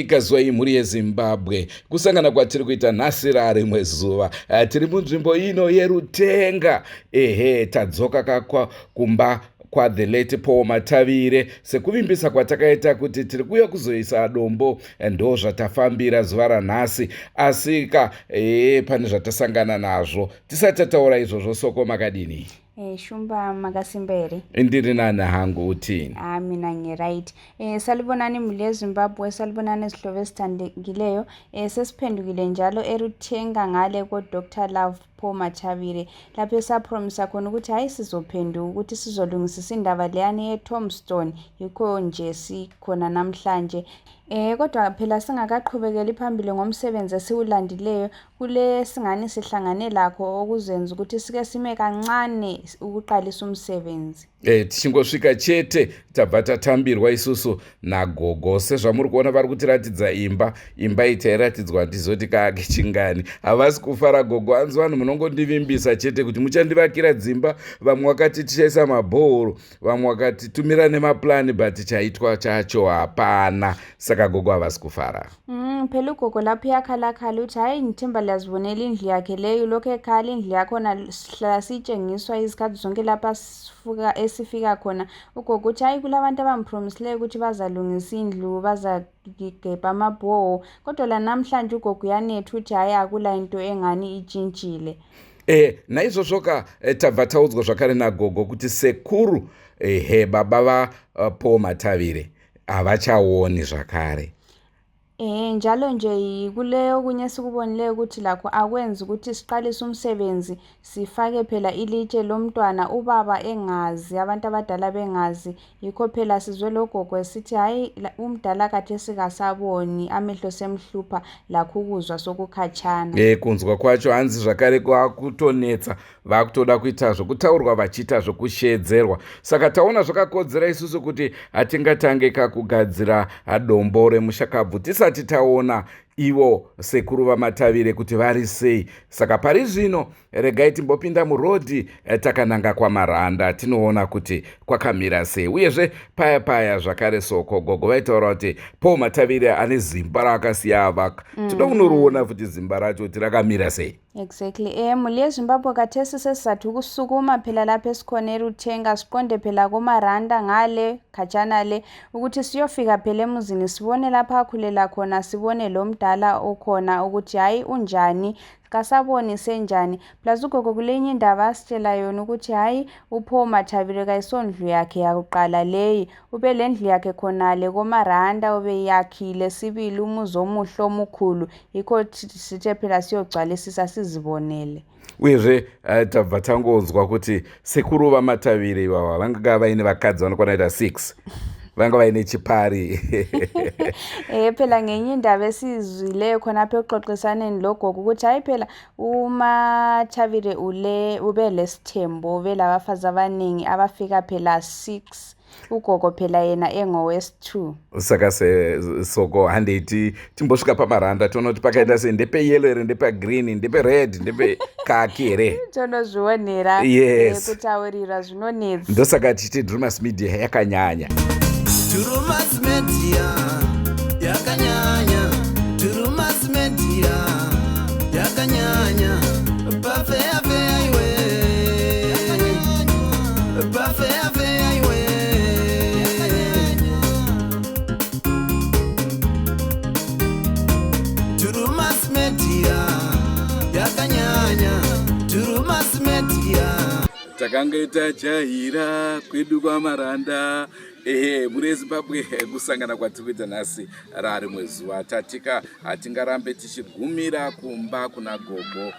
Kazwai mhuri yeZimbabwe, kusangana kwatiri kuita nhasi rimwe zuva. Tiri munzvimbo ino yeRutenga. Tadzoka kumba kwa the late Paul Matavire sekuvimbisa kwatakaita kuti tiri kuuya kuzoisa dombo, ndo zvatafambira zuva ranhasi. Asika pane zvatasangana nazvo. Tisati tataura izvozvo, Soko makadini? Shumba makasimbere. Ndiri nani hangu utini? Mina ngiright. Salibonani mhuri yeZimbabwe, salibonani izihlobo ezithandekileyo. Sesiphendukile njalo eRutenga ngale Dr. Love Paul Matavire. Lapho esapromisa khona ukuthi hayi sizophenduka ukuthi sizolungisisa indaba leyani yeTombstone. Yikho nje sikhona namhlanje. Kodwa phela singakaqhubekeli phambili ngomsebenzi esiwulandileyo, kule singani sihlangane lakho okuzenza ukuthi sike sime kancane ukuqalisa umsebenzi. Tichingosvika chete tabva tatambirwa isusu nagogo. Sezvamuri kuona vari kutiratidza imba itairatidzwa ndizoti kaake chingani. Havasi kufara gogo, hanzi vanhu munongondivimbisa chete kuti muchandivakira dzimba, vamwe wakati tichaisa mabhoro, vamwe wakati tumira nemapurani, but chaitwa chacho hapana. Saka gogo havasi kufara. Phela ugogo lapho yakhalakhala uthi hayi ngithemba liyazibonela indlu yakhe leyo, lokho ekhala indlu yakhona sihlala sitshengiswa izikhathi zonke lapha esifika khona. Ugogo uthi hayi kulabantu abampromisileyo ukuthi bazalungisa indlu, bazagebha amabhoho, kodwa la namhlanje ugogo uyanetha uthi hayi akula into engani itshintshile. Naizvozvoka tabva taudzwa zvakare nagogo kuti sekuru baba Paul Matavire havachaoni zvakare. Njalo nje kuleyo kunye sikubonileyo ukuthi lakho akwenzi ukuthi siqalise umsebenzi sifake phela ilitshe lomntwana, ubaba engazi, abantu abadala bengazi. Yikho phela sizwe logogo esithi hayi umdala kade sikasaboni, amehlo semhlupha lakho ukuzwa sokukhatshana. Kunzwa kwacho hanzi zvakare kwakutonetsa, vakutoda kuita zvokutaurwa vachiita zvokushedzerwa. Saka taona zvakakodzera isusu kuti hatingatange kugadzira dombo remushakabvu tisati taona ivo sekuru vaMatavire kuti vari sei. Saka pari zvino regai timbopinda murodhi takananga kwamaranda tinoona kuti kwakamira sei. Uyezve paya zvakare Soko gogo vaitaura kuti Paul Matavire ane zimba raakasiya avaka. Toda kunoriona kuti zimba racho kuti rakamira sei. Exactly. Mhuri yeZimbabwe kathesi sesizathu ukusukuma phela lapho esikhona eRutenga siqonde phela kumaranda ngale khatshana le ukuthi siyofika phela emuzini sibone lapha akhulela khona, sibone lo mdala okhona ukuthi hayi unjani, kasaboni senjani. Plus ugogo kulenye indaba asitshela yona ukuthi hayi uPaul Matavire kayisondlu yakhe yakuqala leyi, ube le ndlu yakhe khonale komaranda ubeyakhile sibili umuzi omuhle omukhulu. Yikho sithe phela siyogcwalisisa sizibonele. Uyezve tabva tangonzwa kuti sekuru vaMatavire ivava vanga vaine vakadzi vanokwana ita 6, vanga vaine chipari. Phela ngenye indaba esizwileyo khonapho ekuxoxisaneni logogo ukuthi hayi phela uMatavire ube lesithembo, vele abafazi abaningi abafika phela 6, ugogo phela yena engowesi2. Saka Soko handeiti timbosvika pamaranda toona kuti pakaita sendepe yellow here, ndepe green, ndepe red, ndepe kaki here. Tonozvionera. Yes. Kutaurira zvinonetsa. Ndosaka tichiti Drewmas media yakanyanya. Drewmas media yakanyanya. Drewmas media yakanyanya. Bafea iwe. Bafea iwe. Drewmas media yakanyanya. Drewmas media. Takanga tajahira kwedu kwamaranda. Mhuri yeZimbabwe kusangana kwatikuita nhasi rimwe zuva. Tatika hatingarambe tichigumira kumba kuna gogo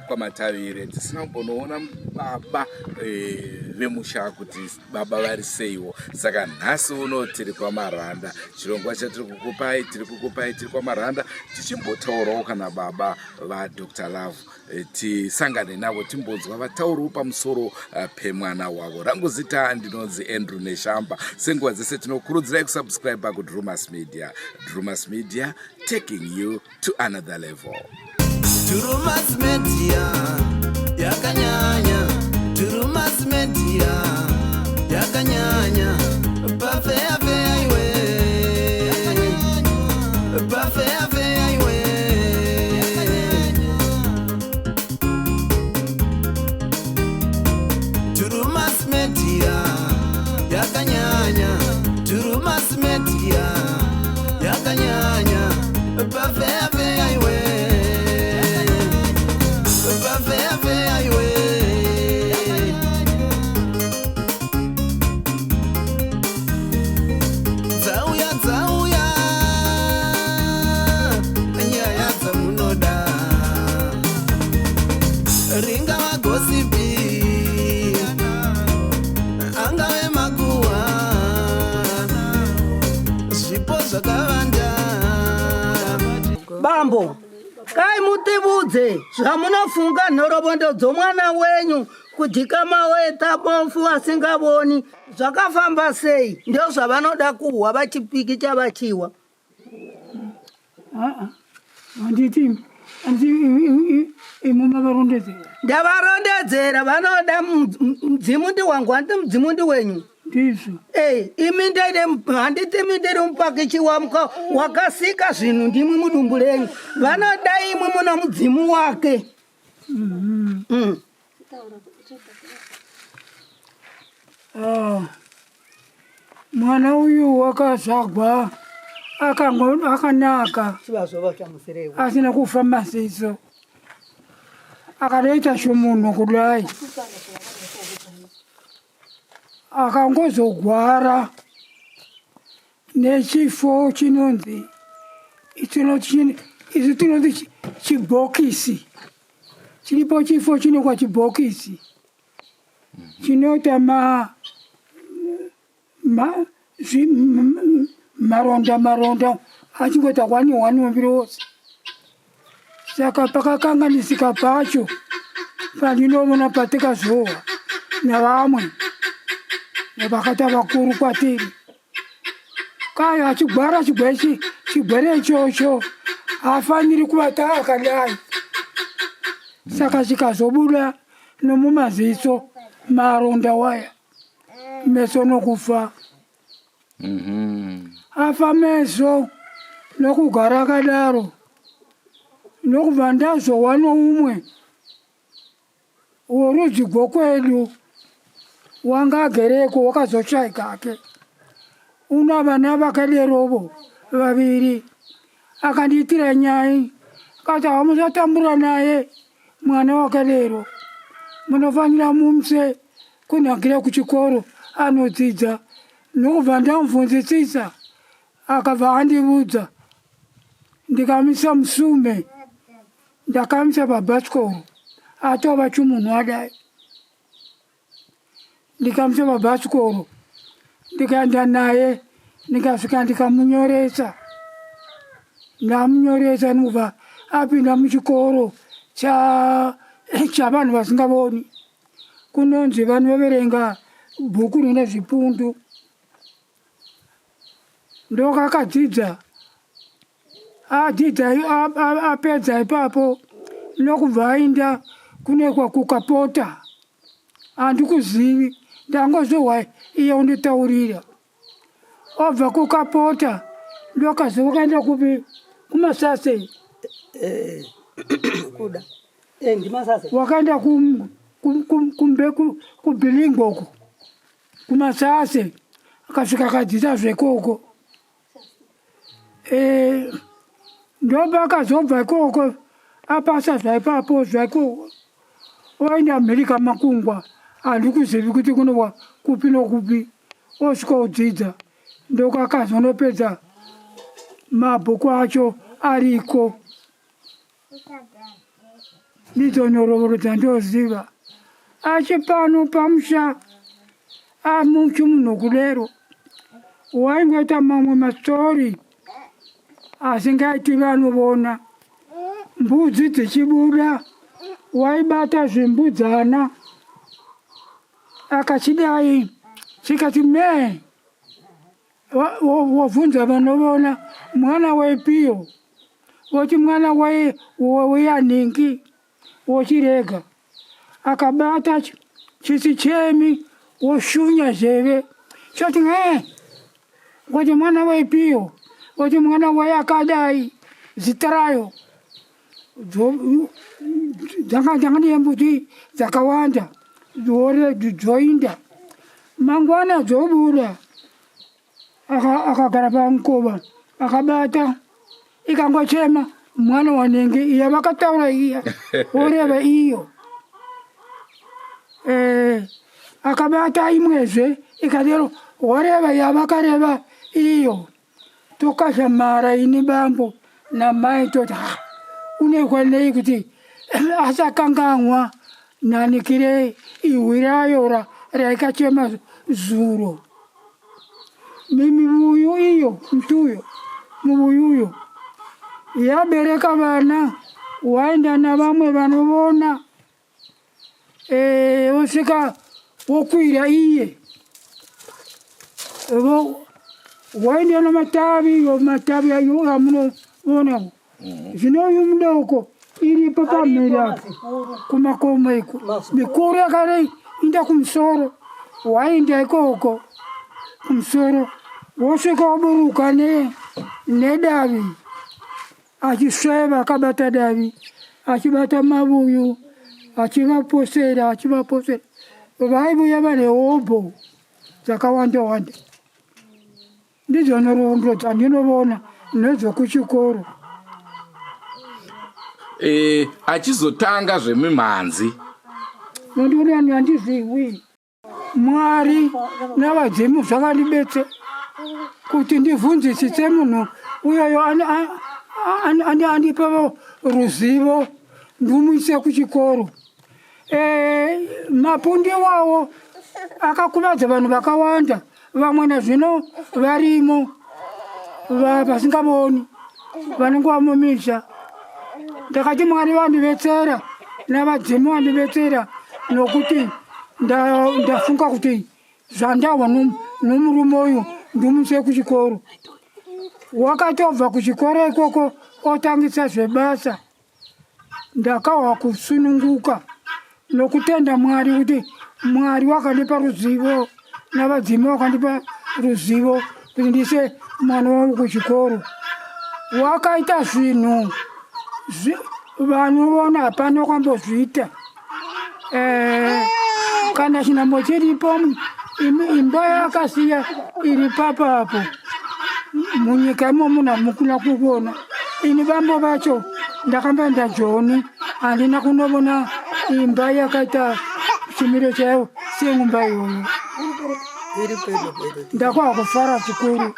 kwaMatavire tisina kumbonoona baba vemusha kuti baba vari seiwo. Saka nhasi uno tiri kwamaranda, chirongwa chatiri kukupai tiri kwamaranda tichimbotaurawo kana baba vaDr. Love tisangane navo timbonzwa vataurawo pamusoro pemwana wavo. Rangu zita ndinonzi Andrew Neshamba. Senguva dzese tinokurudzirai kusubscribe kuDrewmas media. Drewmas media, taking you to another level. Drewmas media yakanyanya. Drewmas media yakanyanya. Bafea iwe. ipapo zvakavanda. Bambo, kai mutibudze zvamunofunga nhoroondo dzomwana wenyu kuti kama weta bofu asingaboni zvakafamba sei? Ndio zvavanoda kuhwa vachipiki chavachiwa. Anditi imumavarondedzera. Ndavarondedzera vanoda mdzimundi wangu handi mdzimundi wenyu. Ndizvo. Imi handiti mindiri mupaki wamka wakasika zvinhu ndimwi mudumbu renyu. Vanoda imwe muna mudzimu wake. Mwana uyu wakazvagwa akanaka asina kufa maziso akadaita shomunhu kudai akangozogwara nechifo chinonzi ichi tinonzi chibhokisi. Chiripo chifo chinokwa chibhokisi chinoita maronda achingoita wani mumbiri wose. Saka pakakanganisika pacho pandinoona patikazowa navamwe nevakata vakuru kwatiri. Kai achigwara chigwere ichocho hafaniri kuvata akadai. Saka chikazobuda nomumaziso maronda waya meso nokufa. Afa meso nokugara akadaro nokubva ndazowa noumwe worudzi gokwedu wanga agereko wakazotsvaikake una vana vakaderovo vaviri. Akandiitira nyai akati hamusatambura naye mwana wakadero, munofanira mumse kunakira kuchikoro anodzidza. Nokubva ndamubvunzisisa akabva andibudza ndikamisa musume ndakamisa pabhasikoro atova chimunhu adai. Ndikamisa pabhasikoro ndikaenda naye ndikasvika ndikamunyoresa. Ndamunyoresa nokubva apinda muchikoro chavanhu vasingavoni. Kunonzi vanoverenga bhuku rine zvipundu. Ndokakadzidza adzidza apedza ipapo nokubva aenda kunekwa kukapota. Handikuzivi ndangozohwa iye unditaurira. Obva kukapota ndokazi wakaenda kupi? Kumasase. Kuda. Ndimasase. Wakaenda kubilingoko kumasase akasvika akadzidza zvekoko. Ndoba akazobva ikoko apasa zvaipapo zvakoko oenda Amerika makungwa. Handikuzivi kuti kunowa kupi nokupi. Osvika odzidza ndokakazonopedza mabhuku acho ariko. Ndidzo nyororo dzandoziva. Achipano pamusha amuchimunhu kudero waingoita mamwe mastori asingaiti vanovona. Mbudzi dzichibuda waibata zvimbudzana akachidai chikati mee wobvunza vanovona mwana weipiyo woti mwana weyaningi wochirega akabata chisi chemi woshunya zheve choti woti mwana weipiyo woti mwana weyakadai zita rayo dzanga ndiembuti dzakawanda dzoinda mangwana dzobuda akagara pamukova akabata ikangochema mwana wanenge iya vakataura iya oreva iyo. Akabata imwezve ikadero oreva yavakareva iyo. Tokazhamara ini bambo namai toti unekwa nei kuti asakanganwa nanikire ihwi rayo raikachema zuro. mimibuyu iyo mtuyo mubuyuyo yabereka vana waenda na vamwe vanovona osvika wokwira iye waenda na matavi ayo amunovonavo zvino uyu mudoko iripo pamhiri apo kumakomo iko mikuru yakare inda kumusoro waenda ikoko kumusoro wosvika waburuka nedavi achisveva akabata davi achibata mavuyu achivaposera vaivuya vane hobho dzakawanda ndidzo nhoroondo dzandinovona nedzokuchikoro. Achizotanga zvemimhanzi nondioni handizivi Mwari navadzimu zvakandibetse kuti ndibvunzisise munhu uyoyo andipa ruzivo ndumuise kuchikoro. Mapundi wawo akakuvadza vanhu vakawanda, vamwe nazvino varimo vasingavoni vanenge vamumisha. Ndakati Mwari vandibetsera navadzimu vandibetsera nokuti ndafunga kuti zvandawa nomurume uyu ndumuise kuchikoro. Wakatobva kuchikoro ikoko otangisa zvebasa, ndakawa kusununguka nokutenda Mwari kuti Mwari wakandipa ruzivo navadzimu wakandipa ruzivo kuti ndiise mwana wangu kuchikoro. Wakaita zvinhu vanovona hapana kwambozviita. Kana chinhambo chiripo imba yakasiya iri papapo munyika imomo hamukuna kuona. Ini vambo vacho ndakamboenda Joni handina kunovona imba yakaita chimiro chayo sengumba iyoyo. Ndakwava kufara chikuru.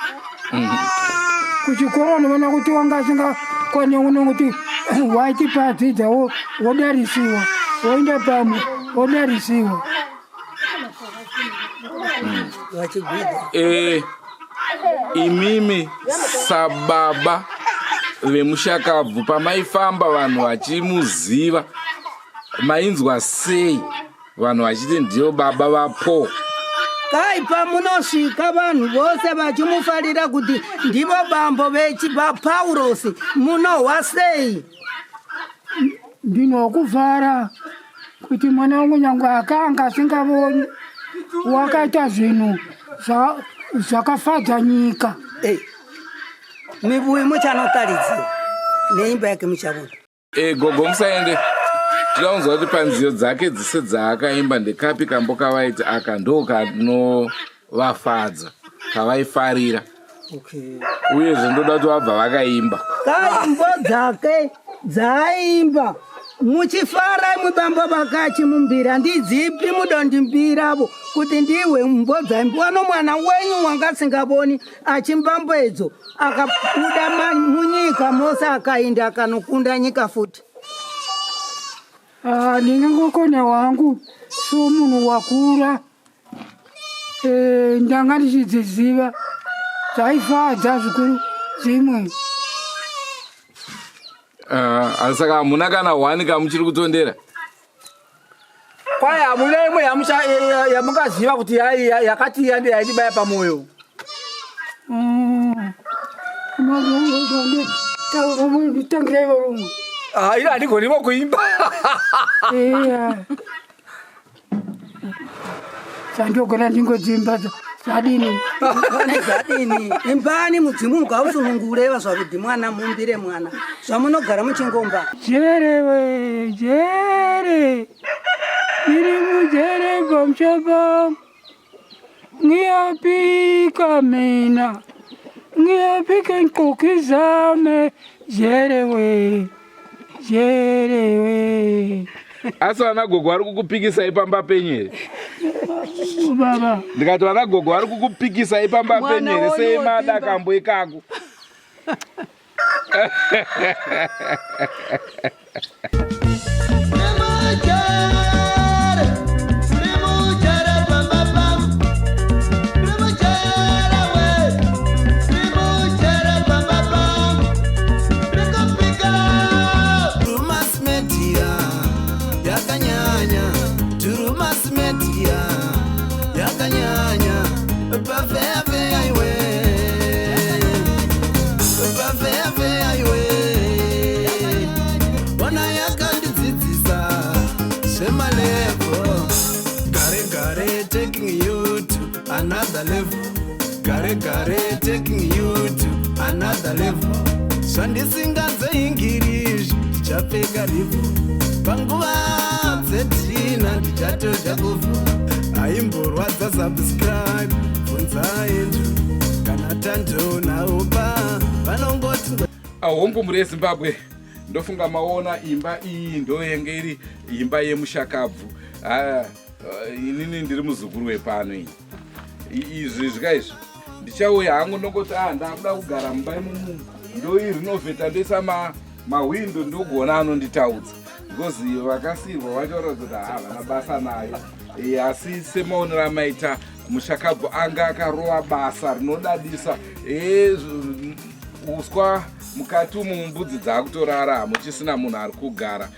Kuchikoro ndivona kuti wanga asingakone uno kuti waiti padzidza wodarisiwa, woenda pamwe wodarisiwa. Imimi sababa vemushakabvu pamaifamba vanhu vachimuziva mainzwa sei vanhu vachiti ndiyo baba vaPaul? Kai pamunosvika vanhu vose vachimufarira kuti ndivo bambo vaPaulosi munohwa sei? Ndinokuvhara kuti mwana wangu nyange akanga asingavoni wakaita zvinhu zvakafadza nyika. Mibuyu muchanotaridziwa neimba yake muchavona. Gogo musaende, tinounzwa kuti panziyo dzake dzise dzaakaimba ndekapi kambo kavaiti aka ndo kanovafadza kavaifarira. Uyezve ndoda kuti vabva vakaimba kaimbo dzake dzaaimba muchifara mubambo vakachimumbira ndidzipi mudondimbiravo kuti ndiwe mbodzaimbwa nomwana wenyu wangasingavoni achimbambedzo akabuda munyika mose akaenda akanokunda nyika futi. Ndingangokona wangu somunhu wakura ndanga ndichidziziva dzaifadza zvikuru dzimwe. Saka hamuna kana hwani kamuchiri kutondera? Kwai hamuna imwe yamungaziva kuti yakati yande yaitibaya pamwoyo? Nditangirai varumwe. Ino handigonimo kuimba. Sandogona ndingodzimba zadini. Zadini imbani mudzimu ngausunungureva zvakuti mwana mumbire mwana zvamunogara muchingomba. Jerewe jere iri mujere gomshaba ngiyapika mina ngiyapika nkoki zame jerewe jerewe. Asi vana gogo vari kukupikisai pamba penyere? Baba ndikati vana gogo vari kukupikisai pamba penyere seimada kambo ikako. feya feya iwe ona yakandidzidzisa zvemalevo gare gare taking you to another level gare gare taking you to another level zvandisingadzoingiri chapfeka rivo panguva dzetina ndichatodya kuvhu haimborwadza subscribe bvunza yedu kana tandonaopa vanongoti ahombo muri yezimbabwe ndofunga maona imba iyi ndoyenge iri imba yemushakabvu. Inini ndiri muzukuru wepano izvi zvikaizvi ndichauya hangu ndongoti ndakuda kugara mumba imomo ndoirinovheta ndoisa mahwindo ndogona anonditaudza because vakasirwa vachoratidza kuti havana basa nayo. Asi semaonero amaita mushakabvu anga akarova basa rinodadisa. Uswa mukati umu mbudzi dzakutorara muchisina munhu ari kugara,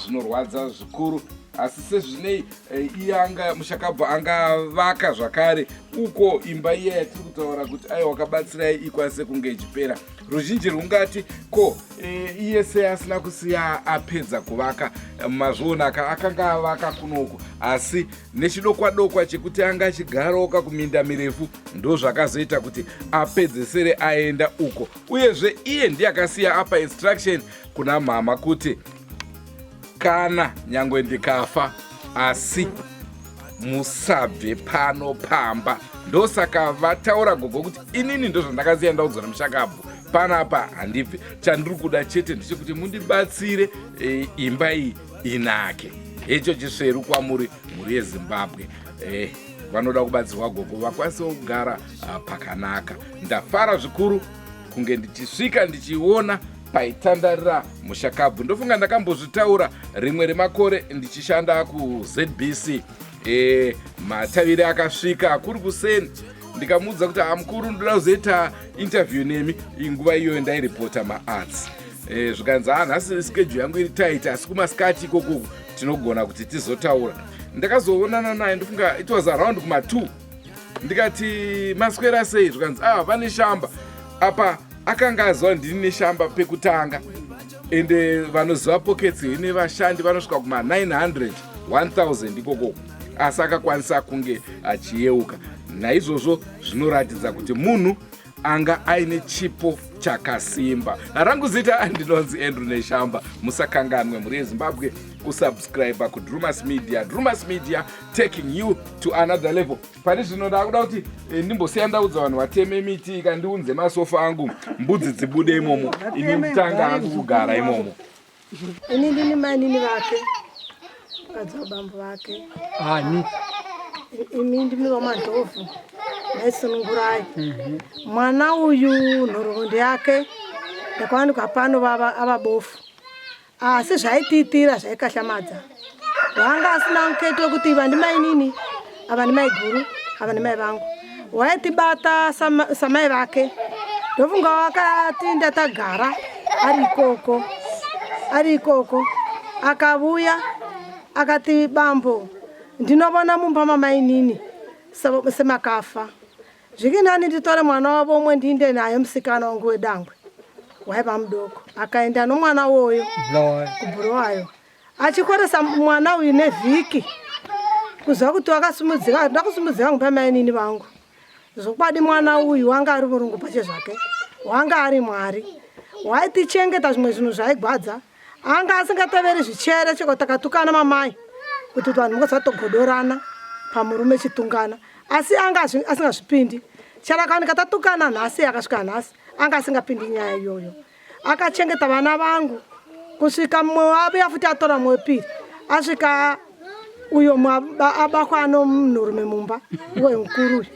zvinorwadza zvikuru. Asi sezvinei mushakabvu angavaka zvakare uko imba iya yatiri kutaura kuti wakabatsirai ikwanise kunge ichipera. Ruzhinji rungati ko iye sei asina kusiya apedza kuvaka mazvionaka akanga avaka kunoko, asi nechidokwa chekuti anga achigarawo kuminda mirefu ndo zvakazoita kuti apedzesere aenda uko. Uyezve iye ndiye akasiya apa instruction kuna mama kuti kana nyangwe ndikafa asi musabve pano pamba. Ndosaka vataura gogo kuti inini ndo zvandakaziya ndaudzwa nemushakabvu, panapa handibve. Chandiri kuda chete ndechekuti mundibatsire imba iyi inake. Icho chisveru kwamuri muri yeZimbabwe. Vanoda kubatsirwa gogo vakwanise kugara pakanaka. Ndafara zvikuru kunge ndichisvika ndichiona paitandarira mushakabvu. Ndofunga ndakambozvitaura rimwe remakore ndichishanda kuZBC. Matavire akasvika kuri kuseni ndikamuudza kuti mukuru ndoda kuzoita interview nemi. Nguva iyoyo ndairipota maarts. Zvikanzi nhasi schedule yangu iri tight, asi kumasikati ikoko tinogona kuti tizotaura. Ndakazoonana naye ndofunga it was around kuma2. Ndikati maswera sei? Zvikanzi vane shamba apa. Akanga aziva ndini neshamba pekutanga, ende vanoziva pockets ine vashandi vanosvika kuma 900 1000 ikoko, asi akakwanisa kunge achiyeuka. Naizvozvo zvinoratidza kuti munhu anga aine chipo chakasimba. Rangu zita ndinonzi Andrew Neshamba. Musakanganwe muri yeZimbabwe kusubscribe kuDrewmas Media. Drewmas Media taking you to another level. Pane zvino ndakuda kuti ndimbosiya ndaudza vanhu vateme miti ikandiunze masofa angu mbudzi dzibude imomo, ini mutanga angu kugara imomo. Ini ndini manini vake kadzabambo vake Ani. Imi ndimi vamadhovu naisunungurai. Mwana uyu nhoroondo yake ndakawanikwa pano avabofu, asi zvaitiitira zvaikahlamadzwa. Wanga asina muketo wekuti iva ndimai nini, ava ndimai guru, ava ndimai vangu. Waitibata samai vake. Ndofunga wakati ndatagara ari ikoko akavuya akati bambo ndinovona mumba mamai nini semakafa, zvikinani nditore mwana wavo umwe ndiinde naye musikana wangu wedangwe waiva mudoko. Akaenda nomwana uwoyo kubhurowayo achikoresa mwana uyu nevhiki kuzva kuti wakasumudzika. Ndakusumudzika kumba mai nini vangu zvokwadi. Mwana uyu wanga ari murungu pache zvake, wanga ari mwari, waitichengeta zvimwe zvinhu zvaigwadza. Anga asingateveri zvichere cheko takatukana mamai kuti vanhu mukasatogodorana pamurume chitungana, asi anga asingazvipindi. Charakanika tatukana nhasi akasvika nhasi anga asingapindi nyaya iyoyo. Akachengeta vana vangu kusvika mumwe wavo yafuti atora mumwe wepiri, asvika uyo abakwa munhurume mumba uwe mukuru.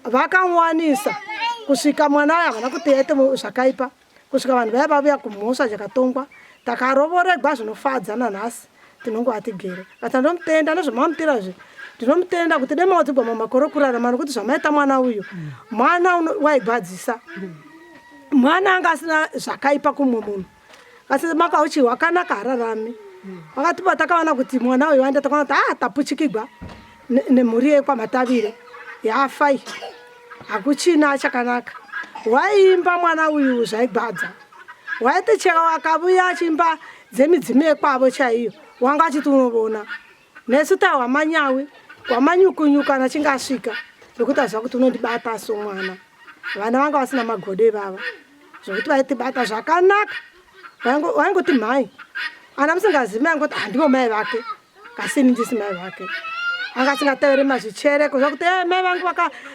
Vakamuwanisa kusvika mwana wayo havana kuti yaite zvakaipa, kusvika vanhu vaya vavuya kumhosva chakatongwa. Takarovoregwa zvinofadza nanhasi tinongo atigere. Kata ndomutenda nezvamamutirazve ndinomutenda kuti demaudzigwa mamakore kurarama nokuti zvamaita mwana uyu mwana waigwadzisa. Mwana anga asina zvakaipa kumwe munhu, asi makauchi wakanaka hararami. Wakati patakaona kuti mwana uyu waenda takaona kuti tapuchikigwa nemhuri yekwaMatavire yafai, hakuchina chakanaka. waimba mwana uyu zvaibhadza. Waiti cheka wakabuya achimba dzemidzimu yekwavo chaiyo wanga achiti unovona. Nesu tawamanyawi wamanyukunyuka chingasvika zvokuti azva kuti unondibata somwana. Vana vanga vasina magode baba zvokuti vaitibata zvakanaka. Waingoti mhai ana musingazimi angoti handiwo mai vake kasini ndisi mai vake. Anga asingatevere mazvichereko zvokuti mai vangu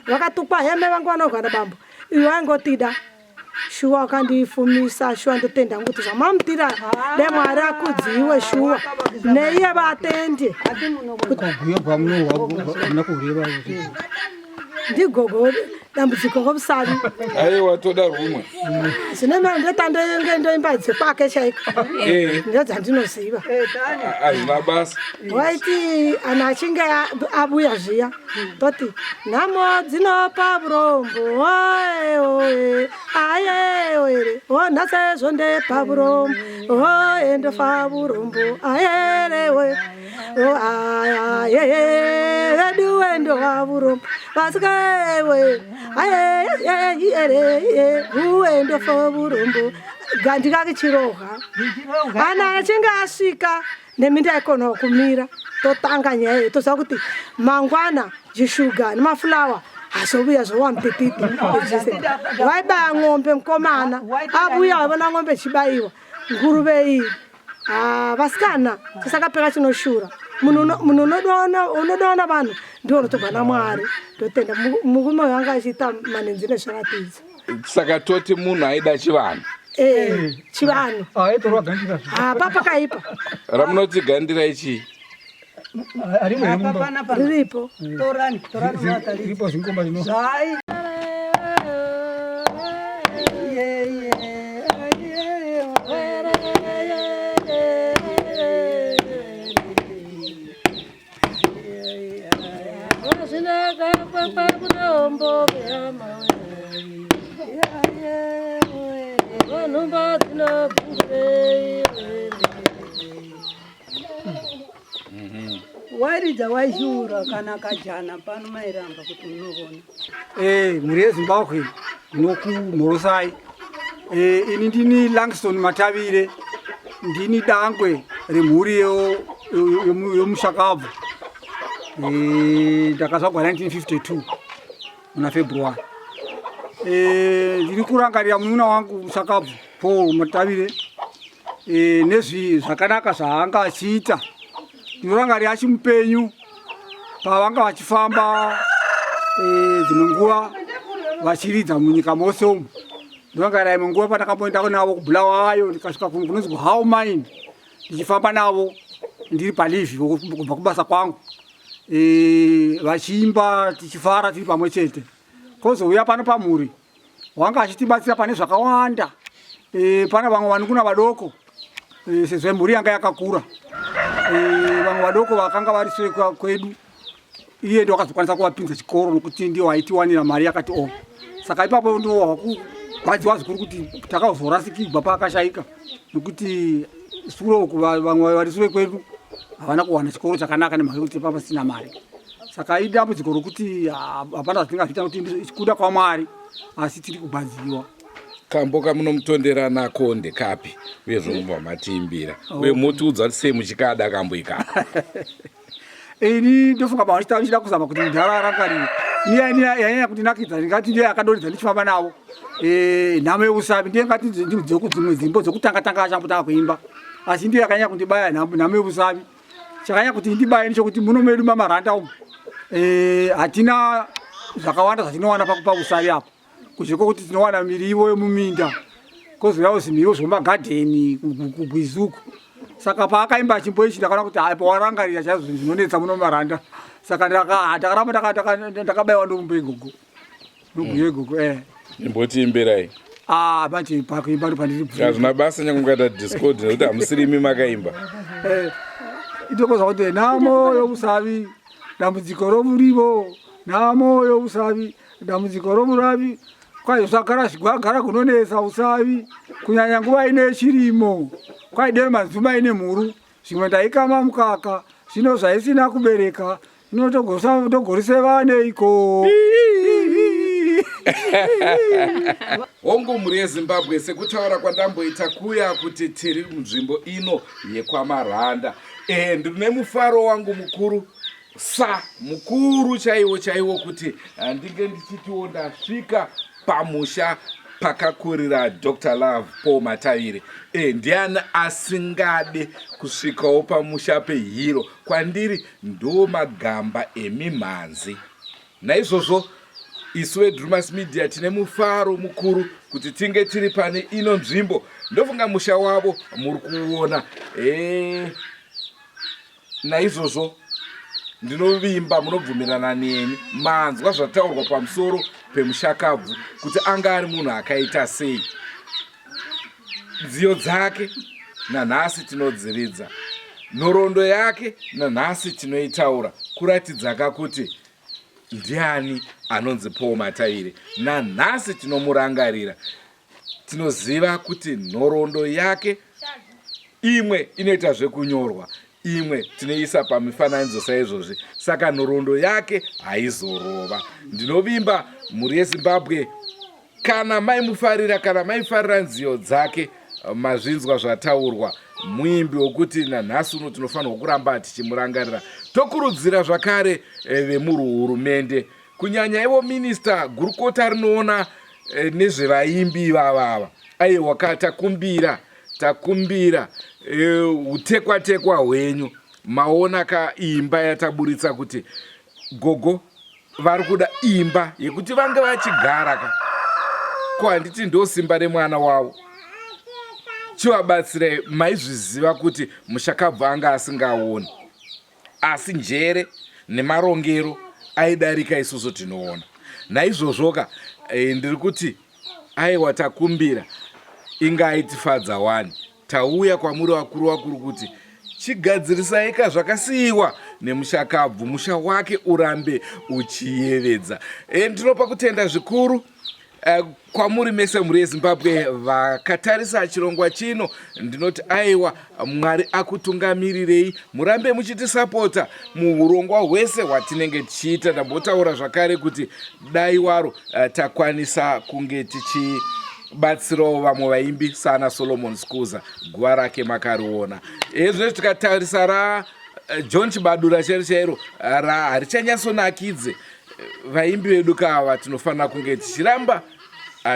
vakatukwa mai vangu vanogara bambo. Iwe waingotida shuwa wakandifumisa shuwa ndotenda kuti zvamamutira demwari akudziwe shuwa neiye vatende ndigogo dambudziko robusavi aiwa toda rumwe zvine mari ndotandenge ndoimba dzekwake chaiko ndodzandinoziva hazvina basa. waiti ana achinge abuya zviya toti nhamo dzinopa burombo oe ayeere nhase zvondepa burombo oe ndofa burombo ayerewe veduwe ndova burombo vasikewe ayeyere uwe ndofa burombo gandikake chiroha. Ana achinge asvika neminda ikona kumira totanga nyaya toziva kuti mangwana zvishuga nemafulawa hazobuya zvowamutititi. Waibaya ng'ombe mukomana abuya waivona ng'ombe chibayiwa nguruve iyi vasikana tisakapeka chinoshura. Munhu unodoona vanhu ndiwo unotobva naMwari ndotenda murume wanga achiita manenzi nezviratidzo. Saka toti munhu aida chivanhu. Chivanhu papa kaipa ramunoti gandira ichi riripo Riripo zingoma zino. Waridza waishura kana kajana pano mairamba kuti unovona. Mhuri yeZimbabwe inokumhorosai. Ini ndini Langston Matavire, ndini dangwe remhuri yomushakabvu. Ndakazvarwa 1952 muna February. Ndiri kurangarira munun'una wangu mushakabvu Paul Matavire nezvi zvakanaka zvaanga achiita. Ndinorangarira achi mupenyu pavanga vachifamba dzimwe nguva vachiridza munyika mose umu. Ndinorangarira imwe nguva pandakamboenda navo kuBulawayo ndikasvika kunonzi kuHow Mine ndichifamba navo ndiri palivhi kubva kubasa kwangu vachiimba tichifara tiri pamwe chete. Kozouya pano pamhuri wanga achitibatsira pane zvakawanda. Pana vamwe vanun'una vadoko sezvo mhuri yanga yakakura. Vamwe vadoko vakanga vari sure kwedu iye ndo akazokwanisa kuvapinza chikoro nokuti ndiwo aitiwanira mari yakati saka ipapo ndo wakugwadziwa zvikuru kuti takazorasikirwa paakashayika nokuti sure uku vamwe vari sure kwedu havana kuwana chikoro chakanaka nemhaka yekuti papa sina mari. Saka idambudziko rokuti hapana zvatingazviita nokuti kuda kwaMwari asi tiri kubadziwa. Kambo kamunomutondera nako ndekapi uye zvinobva matiimbira uye motiudza sei muchikada kambo ikapa. Ini ndofunga bavachita vichida kuzama kuti mudhara arangarire yanyanya kuti nakidza ndingati ndiye akadoridza ndichifamba navo. Nhamo yeusavi ndiye ngati ndiudze kudzimwe dzimbo dzokutanga achambotanga kuimba asi ndiye akanyanya kundibaya nhamo yeusavi. Chakanyanya kuti ndibaye ndichokuti muno medu mamaranda umu hatina zvakawanda zvatinowana pausavi apo. Kuzviko kuti tinowana mirivo yemuminda kozouyawo zimirivo zvomagadheni kubwizuku. Saka paakaimba chimbo ichi ndakaona kuti pawarangarira chaizvo zvinonetsa muno maranda. Saka ndakaramba ndakabayiwa ndomumbe igogo nobhuye igogo. Imbotiimbirai manje pakuimba ndo pandiri bhuya. Hazvina basa nyange mukaita discord nekuti hamusirimi makaimba. Itokozva kuti nhamo yousavi dambudziko romurivo nhamo yousavi dambudziko romuravi kwai zvagara kunonesa usavi kunyanya nguva ine chirimo kwai Drewmas ine mhuru zvimwe ndaikama mukaka zvino zvaisina kubereka zvinotogorise vane iko Hongu mhuri yeZimbabwe, sekutaura kwandamboita kuya kuti tiri munzvimbo ino yekwamaranda. Ndine mufaro wangu mukuru, mukuru chaiwo kuti ndinge ndichitiwo ndasvika pamusha pakakurira Dr. Vapaul Matavire. Ndiani asingade kusvikawo pamusha peHero? Kwandiri ndo magamba emimhanzi. Naizvozvo isu veDrewmas Media tine mufaro mukuru kuti tinge tiri pane ino nzvimbo. Ndofunga musha wavo muri kuona. Naizvozvo ndinovimba munobvumirana neni, manzwa zvataurwa pamusoro pemushakabvu kuti anga ari munhu akaita sei. Nziyo dzake nanhasi tinodziridza, nhoroondo yake nanhasi tinoitaura, kuratidza kuti ndiani anonzi Paul Matavire. Nanhasi tinomurangarira, tinoziva kuti nhoroondo yake imwe inoita zvekunyorwa, imwe tinoisa pamifananidzo saizvozvi, saka nhoroondo yake haizorova. Ndinovimba mhuri yeZimbabwe, kana maimufarira, kana maifarira nziyo dzake, mazvinzwa zvataurwa, muimbi wokuti nanhasi uno tinofanirwa kuramba tichimurangarira. Tokurudzira zvakare vemuhurumende, kunyanya ivo minista gurukota rinoona nezvevaimbi vavava. Aiwa, takumbira utekwa hwenyu. Maona kaimba yataburitsa kuti gogo vari kuda imba yekuti vange vachigara. Ko handiti ndo simba remwana wavo? Chivabatsirai, maizviziva kuti mushakabvu anga asingaoni, asi njere nemarongero aidarika isusu tinoona. Naizvozvoka ndiri kuti aiwa, takumbira ingaitifadza wani. Tauya kwamuri vakuru kuti chigadzirisai zvakasiyiwa nemushakabvu, musha wake urambe uchiyevedza. Ndinopa kutenda zvikuru kwamuri mese mhuri yeZimbabwe vakatarisa chirongwa chino. Ndinoti aiwa, Mwari akutungamirirei, murambe muchitisapota muurongwa hwese hwatinenge tichiita. Ndambotaura zvakare kuti dai waro takwanisa kunge tichibatsirawo vamwe vaimbi sana Solomon Skuza, guva rake makariona. Zvino tikatarisa John Chibadura chairo harichanyasonakidze. Vaimbi vedu kava tinofanira kunge tichiramba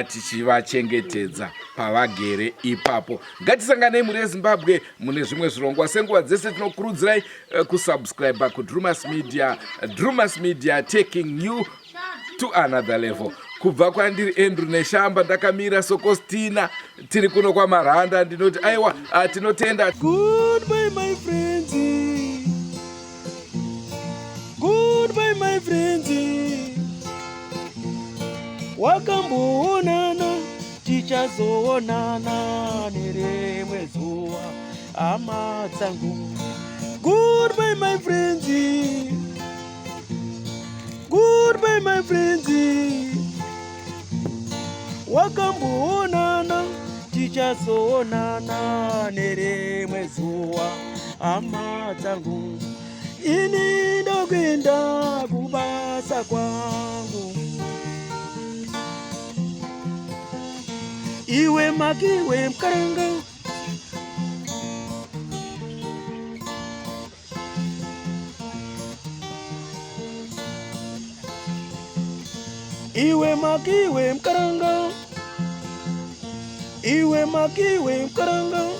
tichivachengetedza pavagere ipapo. Ngatisanganei mhuri yeZimbabwe mune zvimwe zvirongwa. Senguva dzese tinokurudzirai kusubscribe kuDrewmas Media. Drewmas Media, taking you to another level. Kubva kwandiri Andrew Neshamba, ndakamira Sokostina, tiri kuno kwamaranda. Ndinoti aiwa, tinotenda. Goodbye my friends, goodbye my friends, wakamboonana tichazoonana nerimwe zuva, hama dzangu. Goodbye my friends, goodbye my friends, wakamboonana tichazoonana nerimwe zuva, hama dzangu. Ini ndokwenda kubasa kwangu, iwe makiwe mkaranga, iwe makiwe mkaranga, iwe makiwe mkaranga.